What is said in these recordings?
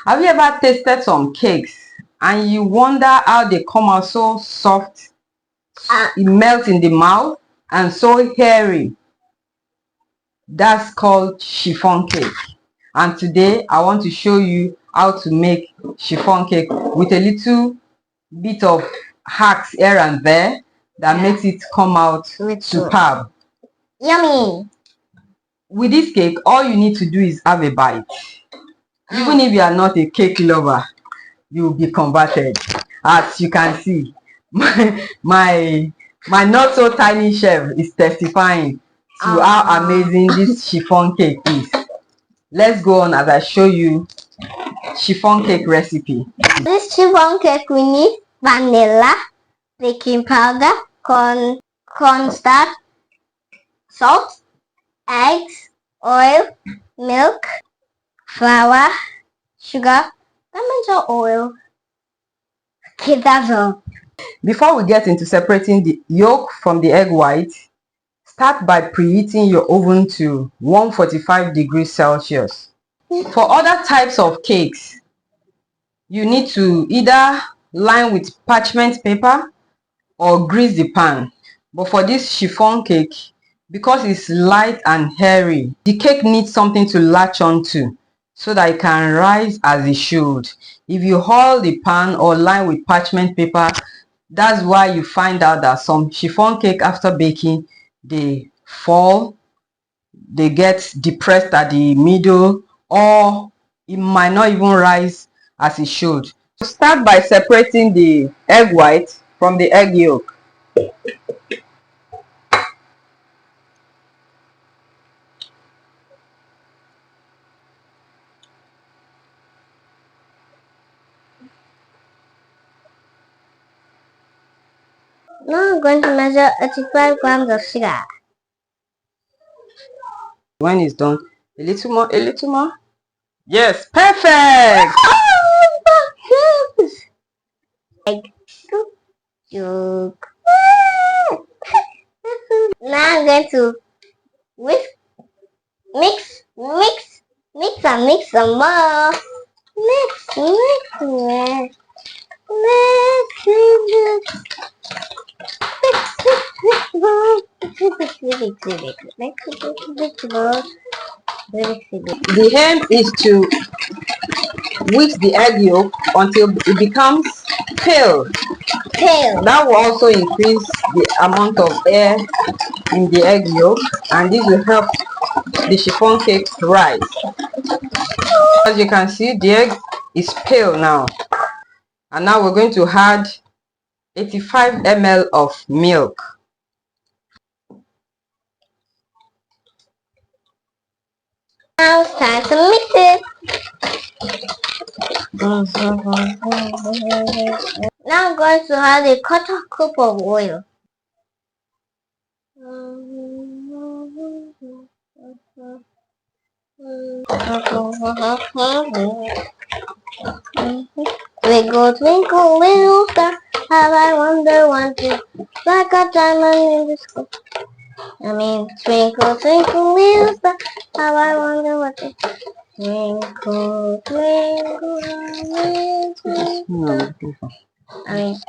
Have you ever tasted some cakes and you wonder how they come out so soft, it melts in the mouth, and so hairy? That's called chiffon cake. And today I want to show you how to make chiffon cake with a little bit of hacks here and there that makes it come out superb. Yummy! With this cake, all you need to do is have a bite. Even if you are not a cake lover, you will be converted. As you can see, my not so tiny chef is testifying to how amazing this chiffon cake is. Let's go on as I show you chiffon cake recipe. This chiffon cake we need vanilla, baking powder, cornstarch, salt, eggs, oil, milk, flour, sugar, lemon or oil. Okay, that's all. Before we get into separating the yolk from the egg white, start by preheating your oven to 145 degrees Celsius. For other types of cakes, you need to either line with parchment paper or grease the pan. But for this chiffon cake, because it's light and hairy, the cake needs something to latch onto so that it can rise as it should. If you hold the pan or line with parchment paper, that's why you find out that some chiffon cake after baking, they fall, they get depressed at the middle, or it might not even rise as it should. So start by separating the egg white from the egg yolk. Now I'm going to measure 85 grams of sugar. When it's done, a little more, a little more. Yes, perfect! Now I'm going to mix and mix some more. Mix. The aim is to whisk the egg yolk until it becomes pale. That will also increase the amount of air in the egg yolk, and this will help the chiffon cake rise. As you can see, the egg is pale now. And now we're going to add 85 ml of milk. Now it's time to mix it. Now I'm going to add a quarter cup of oil. Twinkle, twinkle, little star, how I wonder what you like a diamond in the sky. Twinkle, twinkle, little star, how I wonder what you twinkle, twinkle, little star.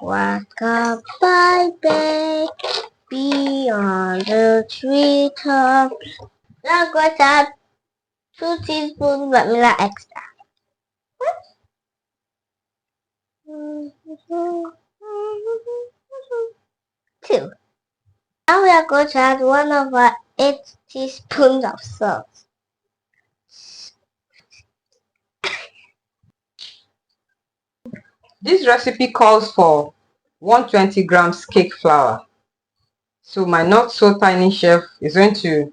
What a bright beyond the treetops. Now I'm going to add 2 teaspoons vanilla extra. Two. Now we are going to add 1/8 teaspoons of salt. This recipe calls for 120 grams cake flour. So my not so tiny chef is going to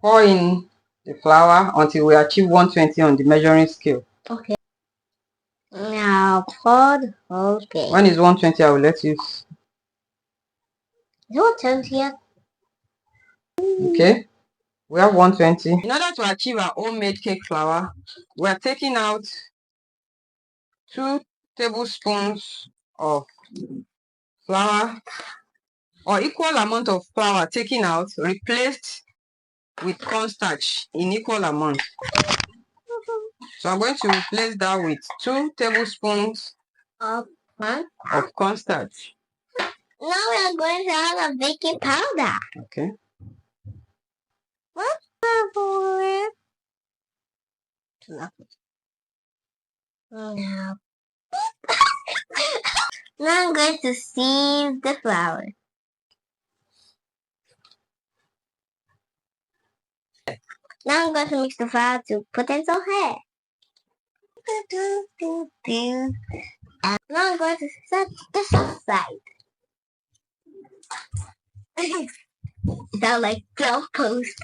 pour in the flour until we achieve 120 on the measuring scale. Okay. Now pour the whole cake. When it's 120, I will let you. Is it 120 yet? Okay. We have 120. In order to achieve our homemade cake flour, we are taking out 2 tablespoons of flour, or equal amount of flour taken out, replaced with cornstarch in equal amount. So I'm going to replace that with 2 tablespoons of cornstarch. Now we are going to add a baking powder. Okay. What's that for it? Now. Now I'm going to sieve the flour. Now I'm going to mix the flour to potato head. And now I'm going to set this aside. Sound like glove post.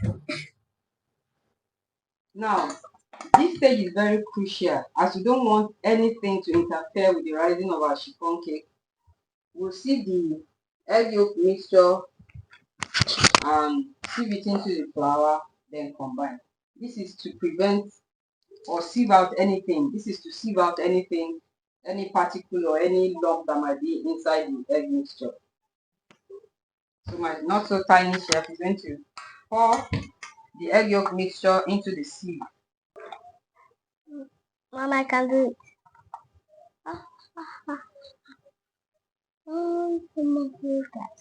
Now, this stage is very crucial as we don't want anything to interfere with the rising of our chiffon cake. We'll sieve the egg yolk mixture and sieve it into the flour, then combine. This is to prevent or sieve out anything. This is to sieve out anything, any particle or any lump that might be inside the egg mixture. So my not so tiny chef is going to pour the egg yolk mixture into the sieve. Mom, I can do it. Move that.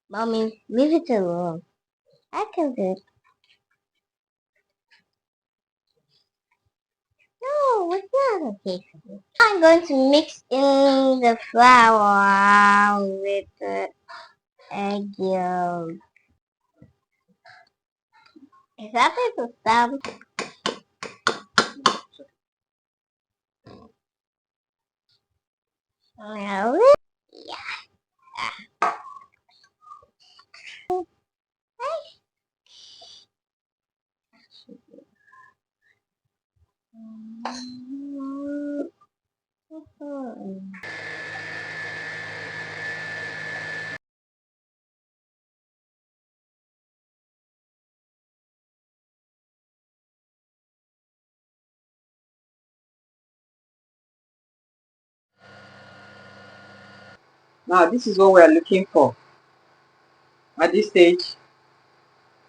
Mommy, leave it alone. I can do it. No, it's not okay for me. I'm going to mix in the flour with the egg yolk. Is that it to stop? No. Now this is what we are looking for. At this stage,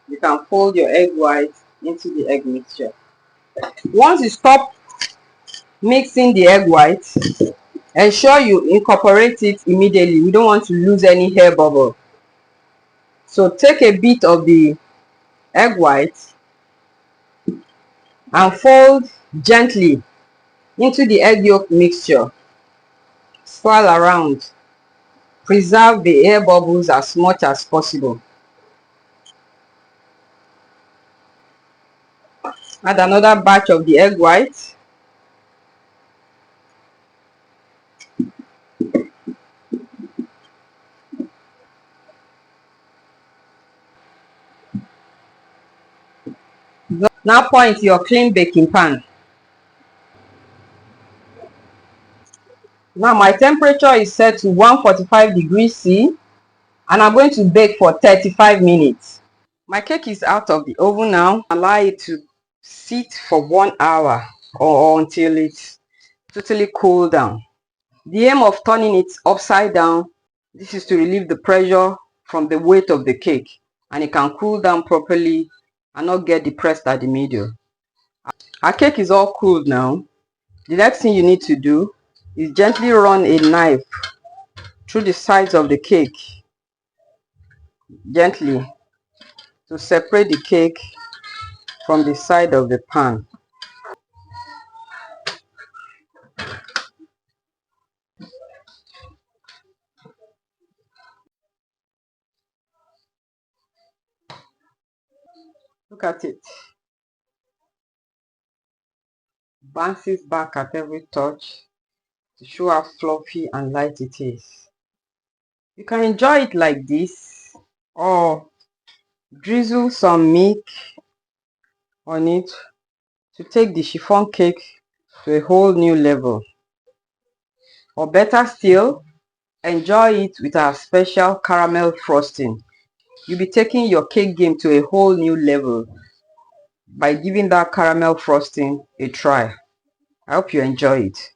you can fold your egg white into the egg mixture. Once you stop mixing the egg white, ensure you incorporate it immediately. We don't want to lose any air bubble. So take a bit of the egg white and fold gently into the egg yolk mixture. Swirl around. Preserve the air bubbles as much as possible. Add another batch of the egg white. Now pour into your clean baking pan. Now my temperature is set to 145 degrees C and I'm going to bake for 35 minutes. My cake is out of the oven now. Allow it to sit for 1 hour or until it's totally cool down. The aim of turning it upside down, this is to relieve the pressure from the weight of the cake and it can cool down properly and not get depressed at the middle. Our cake is all cooled now. The next thing you need to do is gently run a knife through the sides of the cake, gently, to separate the cake from the side of the pan. Look at it. Bounces back at every touch to show how fluffy and light it is. You can enjoy it like this or drizzle some milk on it to take the chiffon cake to a whole new level. Or better still, enjoy it with our special caramel frosting. You'll be taking your cake game to a whole new level by giving that caramel frosting a try. I hope you enjoy it.